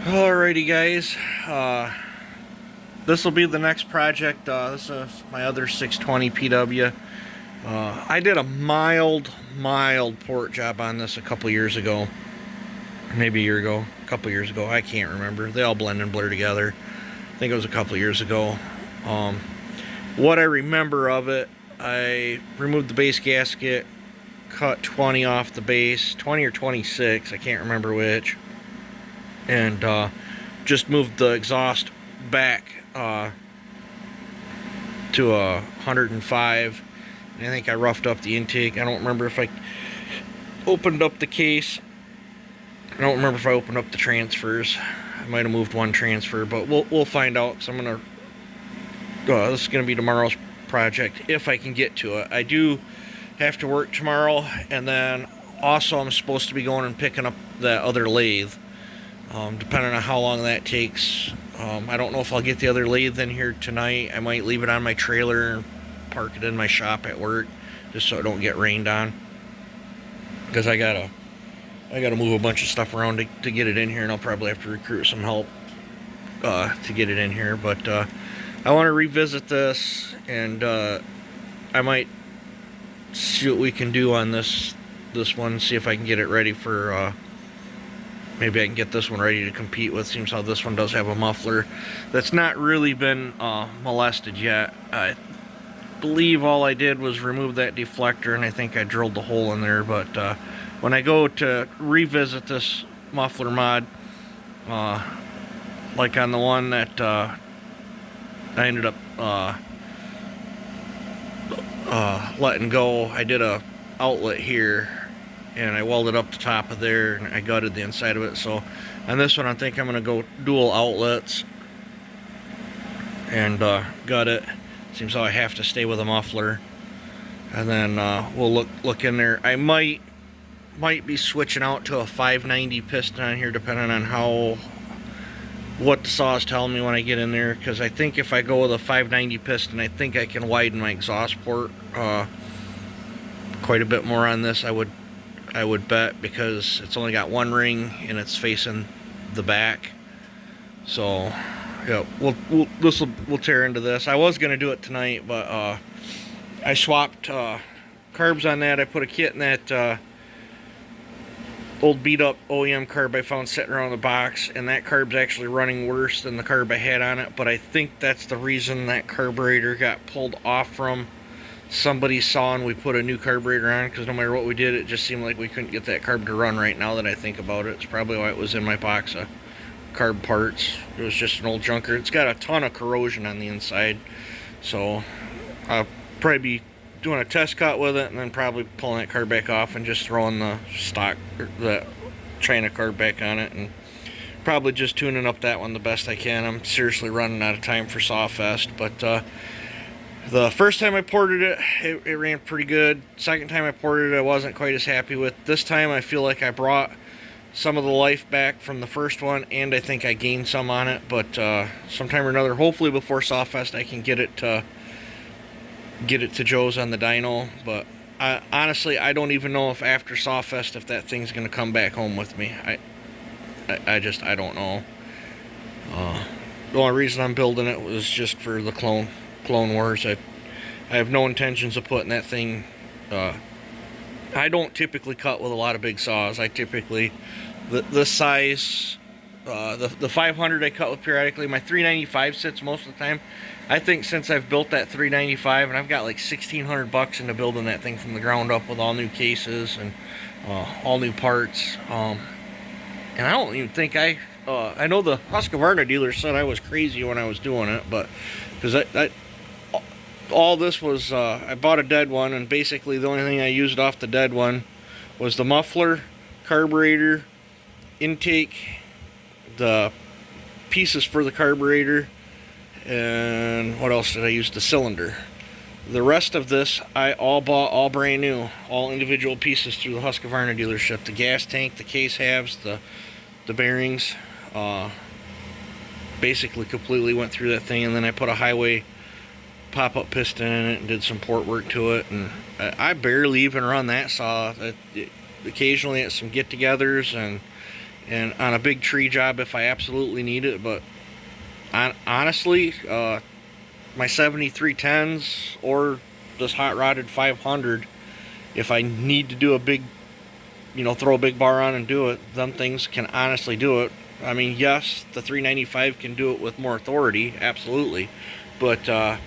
Alrighty guys, this will be the next project. This is my other 620 PW. I did a mild port job on this a couple years ago. Maybe a year ago, a couple years ago, I can't remember. They all blend and blur together. I think it was a couple years ago. What I remember of it, I removed the base gasket, cut 20 off the base, 20 or 26, I can't remember which, and just moved the exhaust back to 105. And I think I roughed up the intake. I don't remember if I opened up the case. I don't remember if I opened up the transfers. I might have moved one transfer, but we'll find out. Because I'm gonna. This is gonna be tomorrow's project if I can get to it. I do have to work tomorrow, and then also I'm supposed to be going and picking up that other lathe. Depending on how long that takes. I don't know if I'll get the other lathe in here tonight. I might leave it on my trailer and park it in my shop at work, just so it don't get rained on. Because I gotta move a bunch of stuff around to get it in here, and I'll probably have to recruit some help to get it in here. But I want to revisit this, and I might see what we can do on this one. See if I can get it ready for. Maybe I can get this one ready to compete with. Seems how this one does have a muffler that's not really been molested yet. I believe all I did was remove that deflector, and I think I drilled the hole in there. But when I go to revisit this muffler mod, like on the one that I ended up letting go, I did a outlet here, and I welded up the top of there, and I gutted the inside of it. So on this one, I think I'm going to go dual outlets and gut it. Seems how I have to stay with a muffler. And then we'll look in there. I might be switching out to a 590 piston on here, depending on what the saw is telling me when I get in there. Because I think if I go with a 590 piston, I think I can widen my exhaust port quite a bit more on this. I would bet, because it's only got one ring and it's facing the back. So yeah, we'll tear into this. I was gonna do it tonight, but I swapped carbs on that. I put a kit in that old beat up OEM carb I found sitting around the box, and that carb's actually running worse than the carb I had on it. But I think that's the reason that carburetor got pulled off from somebody's saw, and we put a new carburetor on, because no matter what we did, it just seemed like we couldn't get that carb to run. Right now that I think about it, it's probably why it was in my box of carb parts. It was just an old junker. It's got a ton of corrosion on the inside, so I'll probably be doing a test cut with it, and then probably pulling that carb back off and just throwing the stock, the China carb back on it, and probably just tuning up that one the best I can. I'm seriously running out of time for Sawfest. But the first time I ported it, it ran pretty good. Second time I ported it, I wasn't quite as happy with. This time I feel like I brought some of the life back from the first one, and I think I gained some on it. But sometime or another, hopefully before Sawfest, I can get it to Joe's on the dyno. But honestly, I don't even know if after Sawfest, if that thing's going to come back home with me. I don't know. The only reason I'm building it was just for the Clone Wars. I have no intentions of putting that thing. I don't typically cut with a lot of big saws. I typically the size, the 500 I cut with periodically. My 395 sits most of the time. I think since I've built that 395, and I've got like $1,600 into building that thing from the ground up with all new cases and all new parts. And I don't even think I know the Husqvarna dealer said I was crazy when I was doing it, but because all this was, I bought a dead one, and basically the only thing I used off the dead one was the muffler, carburetor, intake, the pieces for the carburetor, and what else did I use? The cylinder. The rest of this I all bought all brand new, all individual pieces through the Husqvarna dealership. The gas tank, the case halves, the bearings, basically completely went through that thing. And then I put a highway pop-up piston in it and did some port work to it, and I barely even run that saw. Occasionally at some get-togethers and on a big tree job if I absolutely need it. But honestly, my 7310s or this hot rodded 500, if I need to do a big, throw a big bar on and do it, them things can honestly do it. I mean, yes, the 395 can do it with more authority, absolutely, but I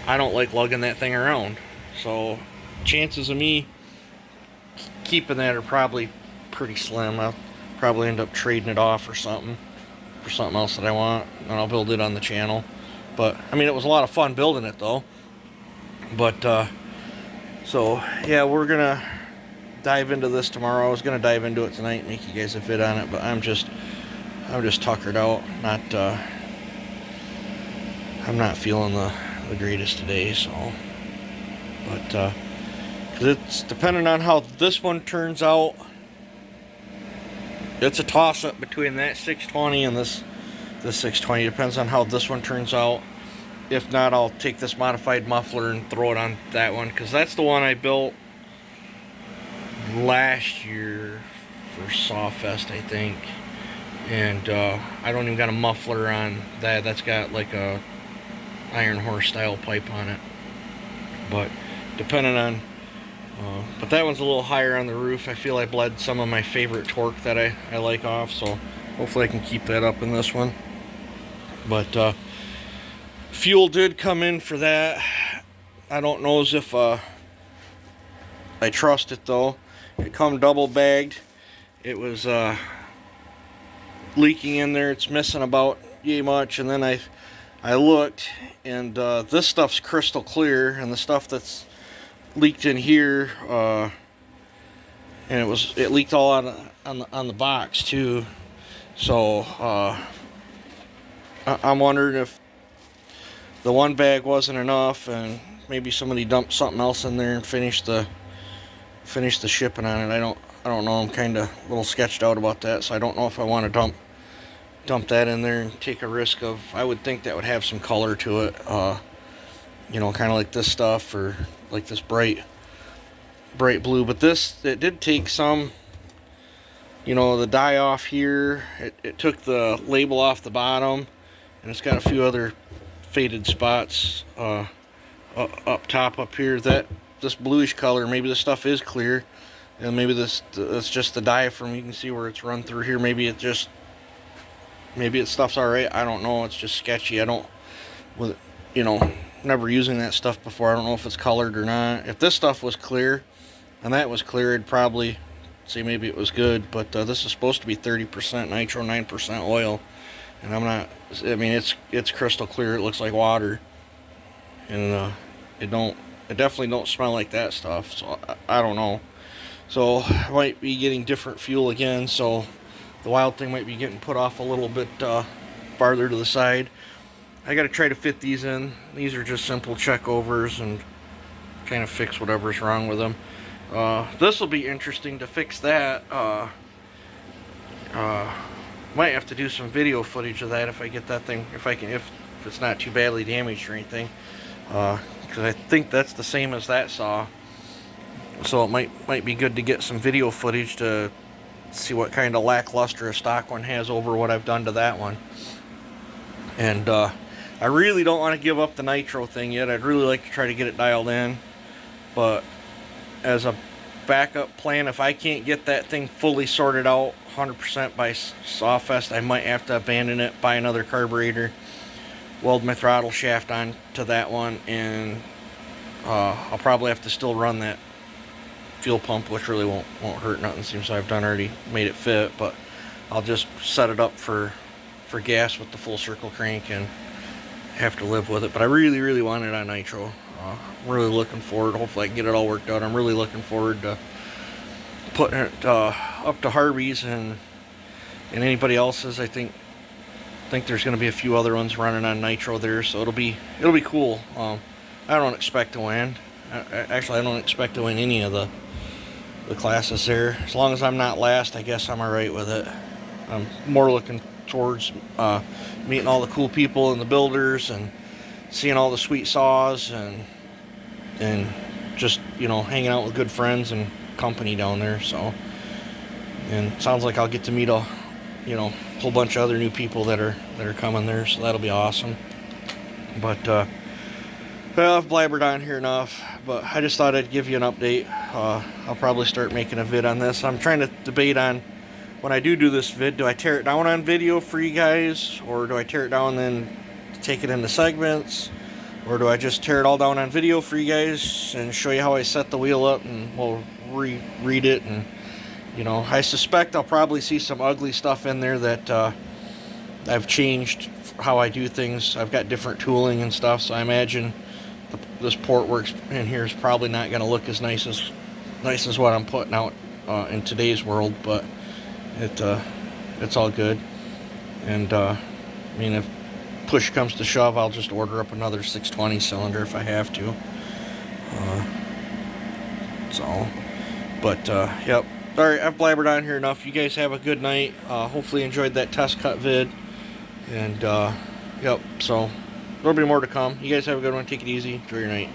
don't like lugging that thing around. So chances of me keeping that are probably pretty slim. I'll probably end up trading it off or something for something else that I want, and I'll build it on the channel. But I mean, it was a lot of fun building it though. But so yeah, we're gonna dive into this tomorrow. I was gonna dive into it tonight and make you guys a vid on it, but I'm just tuckered out. I'm not feeling the greatest today. So, but because it's depending on how this one turns out. It's a toss-up between that 620 and this 620. Depends on how this one turns out. If not, I'll take this modified muffler and throw it on that one, because that's the one I built last year for Sawfest, I think. And I don't even got a muffler on that. That's got like a iron horse style pipe on it. But depending on but that one's a little higher on the roof. I feel I bled some of my favorite torque that I like off, so hopefully I can keep that up in this one. But fuel did come in for that. I don't know as if I trust it though. It come double bagged. It was leaking in there. It's missing about yay much, and then I looked, and this stuff's crystal clear, and the stuff that's leaked in here, and it leaked all on the box too. So I'm wondering if the one bag wasn't enough, and maybe somebody dumped something else in there and finished the shipping on it. I don't know. I'm kind of a little sketched out about that, so I don't know if I want to dump that in there and take a risk of. I would think that would have some color to it, kind of like this stuff, or like this bright blue. But it did take some, the dye off here. It took the label off the bottom, and it's got a few other faded spots up top up here. This bluish color, maybe this stuff is clear, and maybe it's just the diaphragm. You can see where it's run through here. Maybe it stuff's all right. I don't know. It's just sketchy. I don't, never using that stuff before. I don't know if it's colored or not. If this stuff was clear and that was clear, I'd probably say maybe it was good. But this is supposed to be 30% nitro, 9% oil, and I'm not. I mean, it's crystal clear. It looks like water, and it definitely don't smell like that stuff. So I don't know. So I might be getting different fuel again. So the wild thing might be getting put off a little bit farther to the side. I got to try to fit these in. These are just simple check overs and kind of fix whatever's wrong with them. This will be interesting to fix that. Might have to do some video footage of that if I get that thing, if it's not too badly damaged or anything. Because I think that's the same as that saw. So it might be good to get some video footage to see what kind of lackluster a stock one has over what I've done to that one. And I really don't want to give up the nitro thing yet. I'd really like to try to get it dialed in, but as a backup plan, if I can't get that thing fully sorted out 100% by Sawfest, I might have to abandon it, buy another carburetor, weld my throttle shaft on to that one, and I'll probably have to still run that fuel pump, which really won't hurt nothing. Seems I've done already made it fit, but I'll just set it up for gas with the full circle crank and have to live with it. But I really want it on nitro. I'm really looking forward. Hopefully I can get it all worked out. I'm really looking forward to putting it up to Harvey's and anybody else's. I think there's going to be a few other ones running on nitro there, so it'll be cool. I don't expect to win. Actually, I don't expect to win any of the classes there. As long as I'm not last, I guess I'm alright with it. I'm more looking towards meeting all the cool people and the builders and seeing all the sweet saws and just hanging out with good friends and company down there. So And it sounds like I'll get to meet a whole bunch of other new people that are coming there, so that'll be awesome. But well, I've blabbered on here enough, but I just thought I'd give you an update. I'll probably start making a vid on this. I'm trying to debate on, when I do this vid, do I tear it down on video for you guys, or do I tear it down and then take it into segments, or do I just tear it all down on video for you guys and show you how I set the wheel up, and we'll read it. And I suspect I'll probably see some ugly stuff in there that I've changed how I do things. I've got different tooling and stuff, so I imagine this port works in here is probably not going to look as nice as what I'm putting out in today's world, but it's all good. And I mean, if push comes to shove, I'll just order up another 620 cylinder if I have to. Yep. Alright, I've blabbered on here enough. You guys have a good night. Hopefully you enjoyed that test cut vid. And, yep, so there'll be more to come. You guys have a good one. Take it easy. Enjoy your night.